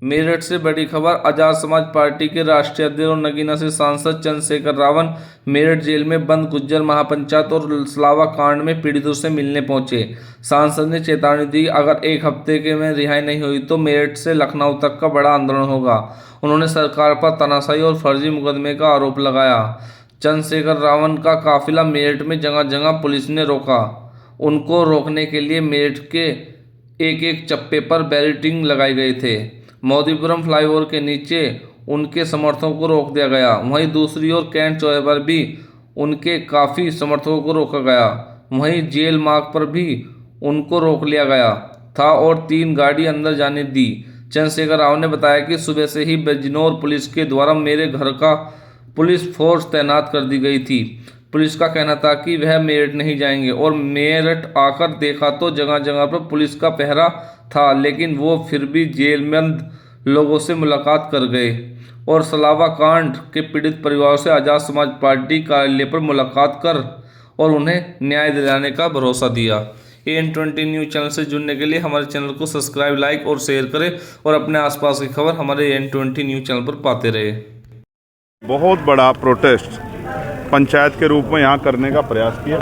मेरठ से बड़ी खबर। आजाद समाज पार्टी के राष्ट्रीय अध्यक्ष और नगीना से सांसद चंद्रशेखर रावण मेरठ जेल में बंद गुज्जर महापंचायत और सलावा कांड में पीड़ितों से मिलने पहुंचे। सांसद ने चेतावनी दी, अगर एक हफ्ते के में रिहाई नहीं हुई तो मेरठ से लखनऊ तक का बड़ा आंदोलन होगा। उन्होंने सरकार पर तानाशाही और फर्जी मुकदमे का आरोप लगाया। चंद्रशेखर रावण का काफिला मेरठ में जगह जगह पुलिस ने रोका। उनको रोकने के लिए मेरठ के एक एक चप्पे पर बैरिकेडिंग लगाए गए थे। मोदीपुरम फ्लाईओवर के नीचे उनके समर्थकों को रोक दिया गया। वहीं दूसरी ओर कैंट चौराहे पर भी उनके काफ़ी समर्थकों को रोका गया। वहीं जेल मार्ग पर भी उनको रोक लिया गया था और 3 गाड़ी अंदर जाने दी। चंद्रशेखर राव ने बताया कि सुबह से ही बिजनौर पुलिस के द्वारा मेरे घर का पुलिस फोर्स तैनात कर दी गई थी। पुलिस का कहना था कि वह मेरठ नहीं जाएंगे और मेरठ आकर देखा तो जगह जगह पर पुलिस का पहरा था, लेकिन वो फिर भी जेल में लोगों से मुलाकात कर गए और सलावा कांड के पीड़ित परिवारों से आजाद समाज पार्टी कार्यालय पर मुलाकात कर और उन्हें न्याय दिलाने का भरोसा दिया। AN20 न्यूज़ चैनल से जुड़ने के लिए हमारे चैनल को सब्सक्राइब, लाइक और शेयर करें और अपने आसपास की खबर हमारे AN20 न्यूज़ चैनल पर पाते रहे। बहुत बड़ा प्रोटेस्ट पंचायत के रूप में यहाँ करने का प्रयास किया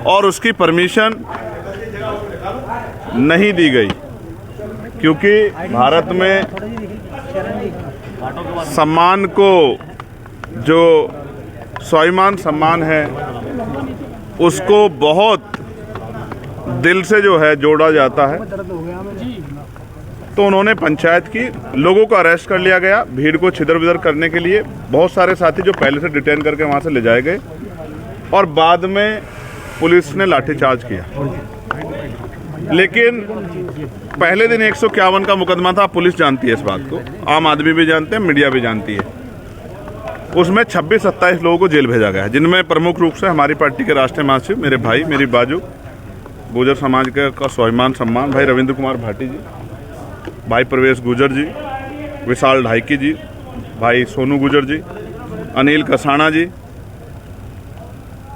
और उसकी परमिशन नहीं दी गई, क्योंकि भारत में सम्मान को जो स्वाभिमान सम्मान है उसको बहुत दिल से जो है जोड़ा जाता है। तो उन्होंने पंचायत की लोगों को अरेस्ट कर लिया गया भीड़ को छिदर बिदर करने के लिए। बहुत सारे साथी जो पहले से डिटेन करके वहां से ले जाए गए और बाद में पुलिस ने लाठीचार्ज किया। लेकिन पहले दिन 151 का मुकदमा था, पुलिस जानती है इस बात को, आम आदमी भी जानते हैं, मीडिया भी जानती है। उसमें 26-27 लोगों को जेल भेजा गया, जिनमें प्रमुख रूप से हमारी पार्टी के राष्ट्रीय महासचिव, मेरे भाई, मेरी बाजू, गुर्जर समाज का स्वाभिमान सम्मान भाई रविंद्र कुमार भाटी जी, भाई प्रवेश गुर्जर जी, विशाल ढाइकी जी, भाई सोनू गुर्जर जी, अनिल कसाना जी,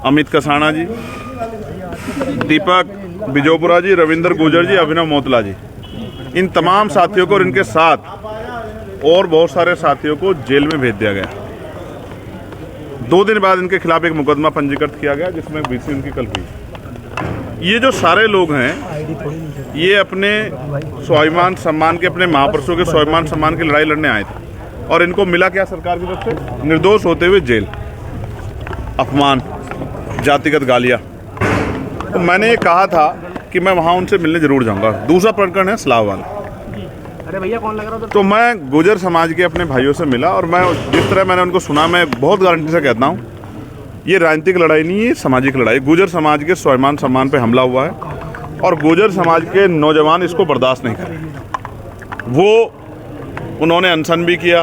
अमित कसाना जी, दीपक बिजोपुरा जी, रविंद्र गुर्जर जी, अभिनव मोतला जी, इन तमाम साथियों को और इनके साथ और बहुत सारे साथियों को जेल में भेज दिया गया। 2 दिन बाद इनके खिलाफ एक मुकदमा पंजीकृत किया गया जिसमें बीसी उनकी कल हुई। ये जो सारे लोग हैं ये अपने स्वाभिमान सम्मान के, अपने महापुरुषों के स्वाभिमान सम्मान की लड़ाई लड़ने आए थे और इनको मिला क्या सरकार की तरफ से? निर्दोष होते हुए जेल, अपमान, जातिगत गालियां। तो मैंने ये कहा था कि मैं वहाँ उनसे मिलने जरूर जाऊँगा। दूसरा प्रकरण है सलावा वाला। अरे भैया कौन लग रहा था? तो मैं गुर्जर समाज के अपने भाइयों से मिला और मैं जिस तरह मैंने उनको सुना, मैं बहुत गारंटी से कहता हूँ ये राजनीतिक लड़ाई नहीं है, सामाजिक लड़ाई। गुर्जर समाज के स्वाभिमान सम्मान पे हमला हुआ है और गुर्जर समाज के नौजवान इसको बर्दाश्त नहीं करेंगे। वो उन्होंने अनशन भी किया,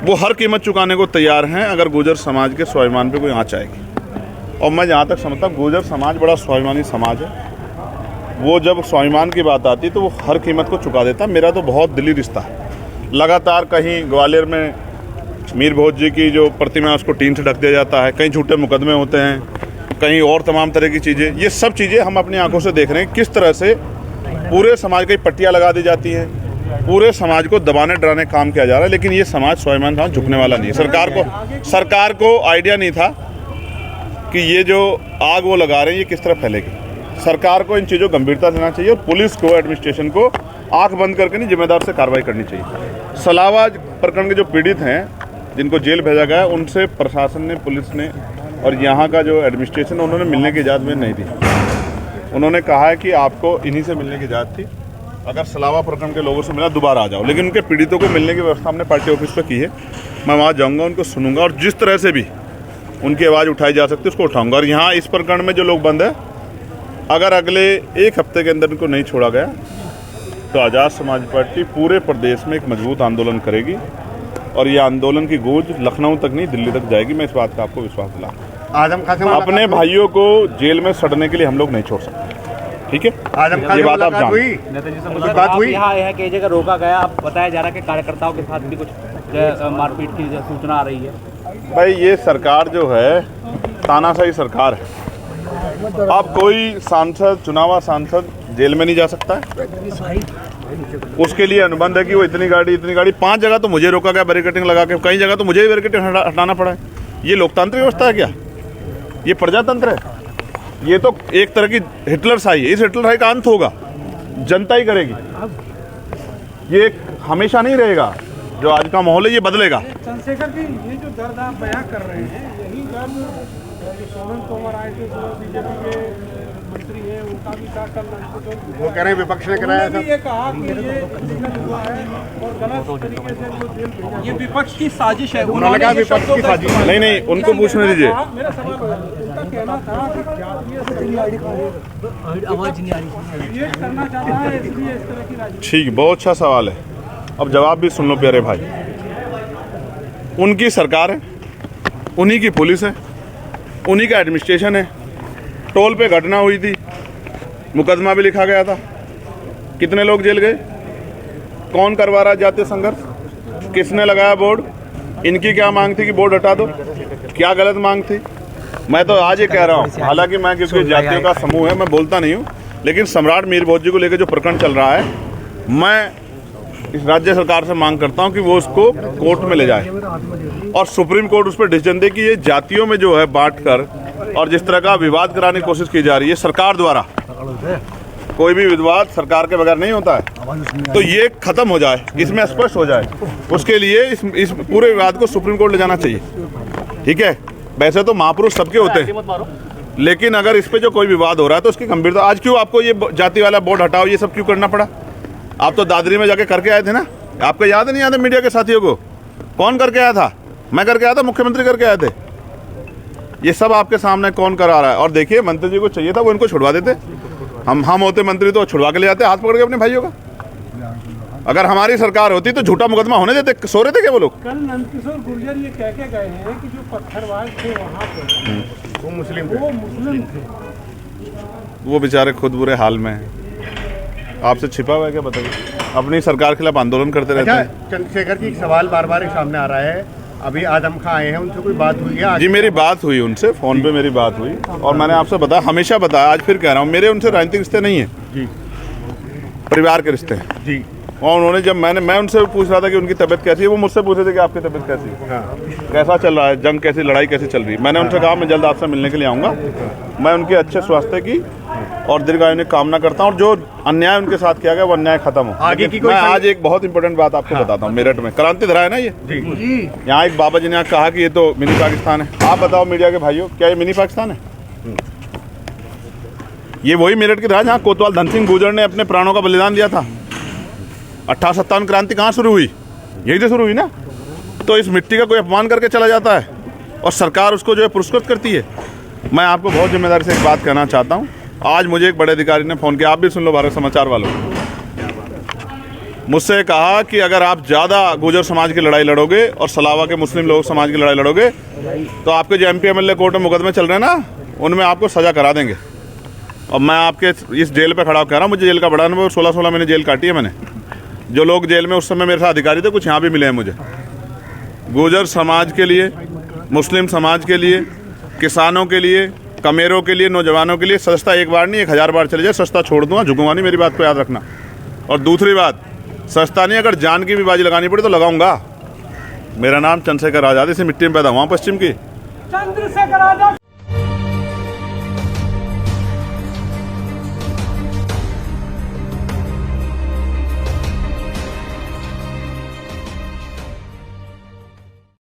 वो हर कीमत चुकाने को तैयार हैं अगर गुर्जर समाज के स्वाभिमान पे कोई आँच आएगी। और मैं जहाँ तक समझता हूँ गुर्जर समाज बड़ा स्वाभिमानी समाज है। वो जब स्वाभिमान की बात आती तो वो हर कीमत को चुका देता। मेरा तो बहुत दिली रिश्ता है। लगातार कहीं ग्वालियर में मीर भोज जी की जो प्रतिमा है उसको टीन से ढक दिया जाता है, कहीं झूठे मुकदमे होते हैं, कहीं और तमाम तरह की चीज़ें। ये सब चीज़ें हम अपनी आंखों से देख रहे हैं किस तरह से पूरे समाज की पट्टियाँ लगा दी जाती हैं, पूरे समाज को दबाने डराने काम किया जा रहा है। लेकिन ये समाज स्वाभिमान समाज झुकने वाला नहीं है। सरकार को आइडिया नहीं था कि ये जो आग वो लगा रहे हैं ये किस तरह फैलेगी। सरकार को इन चीज़ों को गंभीरता देना चाहिए और पुलिस को, एडमिनिस्ट्रेशन को आंख बंद करके नहीं, जिम्मेदार से कार्रवाई करनी चाहिए। सलावा प्रकरण के जो पीड़ित हैं जिनको जेल भेजा गया उनसे प्रशासन ने, पुलिस ने और यहाँ का जो एडमिनिस्ट्रेशन है उन्होंने मिलने की इजाज़त में नहीं दी। उन्होंने कहा है कि आपको इन्हीं से मिलने की इजाज़त थी, अगर सलावा प्रकरण के लोगों से मिला दोबारा आ जाओ। लेकिन उनके पीड़ितों को मिलने की व्यवस्था हमने पार्टी ऑफिस पर की है। मैं वहाँ जाऊँगा, उनको सुनूंगा और जिस तरह से भी उनकी आवाज़ उठाई जा सकती है उसको उठाऊँगा। और यहाँ इस प्रकरण में जो लोग बंद है, अगर अगले 1 हफ्ते के अंदर इनको नहीं छोड़ा गया तो आज़ाद समाज पार्टी पूरे प्रदेश में एक मजबूत आंदोलन करेगी और ये आंदोलन की गूंज लखनऊ तक नहीं दिल्ली तक जाएगी। मैं इस बात का आपको विश्वास दिलाऊंगा। अपने भाइयों को जेल में सड़ने के लिए हम लोग नहीं छोड़ सकते, ठीक है? ये बात आप जानते। बात हुई यहाँ है कि जगह रोका गया, अब बताया जा रहा है कि कार्यकर्ताओं के साथ भी कुछ मारपीट की सूचना आ रही है। भाई ये सरकार जो है तानाशाही सरकार है। अब कोई सांसद, चुनावा सांसद जेल में नहीं जा सकता है। उसके लिए अनुबंध है कि वो इतनी गाड़ी 5 जगह तो मुझे रोका गया बैरिकेडिंग लगा के, कई जगह तो मुझे ही बैरिकेडिंग हटाना पड़ा है। ये लोकतांत्रिक व्यवस्था है क्या? ये प्रजातंत्र है? ये तो एक तरह की हिटलरशाही है। इस हिटलरशाही का अंत होगा, जनता ही करेगी। ये हमेशा नहीं रहेगा। जो आज का माहौल है ये बदलेगा। चंद्रशेखर जी, ये जो दर्द आप बयां कर रहे हैं, यही दर्द जो सोनम तोमर आए थे, जो बीजेपी के मंत्री हैं, उनका भी था कल। वो कह रहे हैं विपक्ष ने कराया था, ये कहा कि ये इलीगल हुआ है और गलत तरीके से वो जेल भेजा। ये विपक्ष की साजिश है। उन्होंने कहा विपक्ष की साजिश। नहीं, उनको पूछने दीजिए। मेरा सवाल उनका कहना था कि आवाज नहीं आ रही, ये करना चाहता है, इसलिए इस तरह की राजनीति। ठीक, बहुत अच्छा सवाल है। अब जवाब भी सुन लो प्यारे भाई। उनकी सरकार है, उन्हीं की पुलिस है, उन्हीं का एडमिनिस्ट्रेशन है। टोल पे घटना हुई थी, मुकदमा भी लिखा गया था। कितने लोग जेल गए? कौन करवा रहा जातीय संघर्ष? किसने लगाया बोर्ड? इनकी क्या मांग थी कि बोर्ड हटा दो? क्या गलत मांग थी? मैं तो आज ये कह रहा हूँ, हालांकि मैं किसी जातियों का समूह है, मैं बोलता नहीं हूँ, लेकिन सम्राट मीर भोज जी को लेकर जो प्रकरण चल रहा है, मैं इस राज्य सरकार से मांग करता हूं कि वो उसको कोर्ट में ले जाए और सुप्रीम कोर्ट उस पर डिसीजन दे कि ये जातियों में जो है बांटकर और जिस तरह का विवाद कराने की कोशिश की जा रही है सरकार द्वारा, कोई भी विवाद सरकार के बगैर नहीं होता है, तो ये खत्म हो जाए, इसमें स्पष्ट हो जाए। उसके लिए इस पूरे विवाद को सुप्रीम कोर्ट ले जाना चाहिए। ठीक है, वैसे तो महापुरुष सबके होते हैं, लेकिन अगर इस पे जो कोई विवाद हो रहा है तो उसकी गंभीरता, आज क्यों आपको ये जाति वाला बोर्ड हटाओ ये सब क्यों करना पड़ा? आप तो दादरी में जाके करके आए थे ना, आपको याद नहीं आता मीडिया के साथियों को? कौन करके आया था? मैं करके आया था, मुख्यमंत्री करके आए थे। ये सब आपके सामने कौन करा रहा है? और देखिए, मंत्री जी को चाहिए था वो इनको छुड़वा देते। हम होते मंत्री तो छुड़वा के ले जाते हाथ पकड़ के अपने भाइयों का। अगर हमारी सरकार होती तो झूठा मुकदमा होने देते। सो रहे थे क्या वो लोग? कल नंदकिशोर गुर्जर ये कह के गए हैं कि जो पत्थरबाज थे वहाँ पे वो मुस्लिम थे। वो बेचारे खुद बुरे हाल में हैं। आपसे छिपा हुआ है क्या? बताइए। अपनी सरकार के खिलाफ आंदोलन करते रहते हैं। चंद्रशेखर जी, एक सवाल बार बार सामने आ रहा है। अभी आदम खां आए हैं, उनसे कोई बात हुई है? जी, मेरी बात हुई उनसे, फोन पे मेरी बात हुई और मैंने आपसे बताया, हमेशा बताया, आज फिर कह रहा हूँ, मेरे उनसे राजनीतिक रिश्ते नहीं है जी, परिवार के रिश्ते हैं जी। और उन्होंने जब मैं उनसे पूछ रहा था कि उनकी तबीयत कैसी है, वो मुझसे पूछ रहे थे कि आपकी तबीयत कैसी है, हाँ। कैसा चल रहा है, जंग कैसी, लड़ाई कैसी चल रही है। मैंने उनसे कहा मैं जल्द आपसे मिलने के लिए आऊँगा। मैं उनके अच्छे स्वास्थ्य की और दीर्घायु की कामना करता हूँ और जो अन्याय उनके साथ किया गया वो अन्याय खत्म हो। आगे की कोई मैं आज एक बहुत इंपॉर्टेंट बात आपको बताता हूँ। मेरठ में क्रांति धरा है ना, ये यहाँ एक बाबा जी ने कहा कि ये तो मिनी पाकिस्तान है। आप बताओ मीडिया के भाइयों, क्या ये मिनी पाकिस्तान है? ये वही मेरठ की धरा जहाँ कोतवाल धन सिंह गुर्जर ने अपने प्राणों का बलिदान दिया था। 1857 क्रांति कहाँ शुरू हुई? यही तो शुरू हुई ना। तो इस मिट्टी का कोई अपमान करके चला जाता है और सरकार उसको जो है पुरस्कृत करती है। मैं आपको बहुत जिम्मेदारी से एक बात कहना चाहता हूँ। आज मुझे एक बड़े अधिकारी ने फ़ोन किया, आप भी सुन लो भारत समाचार वालों, मुझसे कहा कि अगर आप ज़्यादा गुर्जर समाज की लड़ाई लड़ोगे और सलावा के मुस्लिम लोग समाज की लड़ाई लड़ोगे तो आपके जो MP MLA कोर्ट में मुकदमे चल रहे हैं ना, उनमें आपको सज़ा करा देंगे। और मैं आपके इस जेल पे खड़ा कह रहा हूँ, मुझे जेल का बड़ा अनुभव, 16 महीने जेल काटी है मैंने। जो लोग जेल में उस समय मेरे साथ अधिकारी थे, कुछ यहाँ भी मिले हैं मुझे। गुर्जर समाज के लिए, मुस्लिम समाज के लिए, किसानों के लिए, कमेरों के लिए, नौजवानों के लिए सस्ता एक बार नहीं 1000 बार चले जाए, सस्ता छोड़ दूंगा, झुकूंगा नहीं, मेरी बात को याद रखना। और दूसरी बात, सस्ता नहीं, अगर जान की भी बाजी लगानी पड़े तो लगाऊंगा। मेरा नाम चंद्रशेखर आजाद, इसी मिट्टी में पैदा हुआ पश्चिम की। चंद्रशेखर आजाद।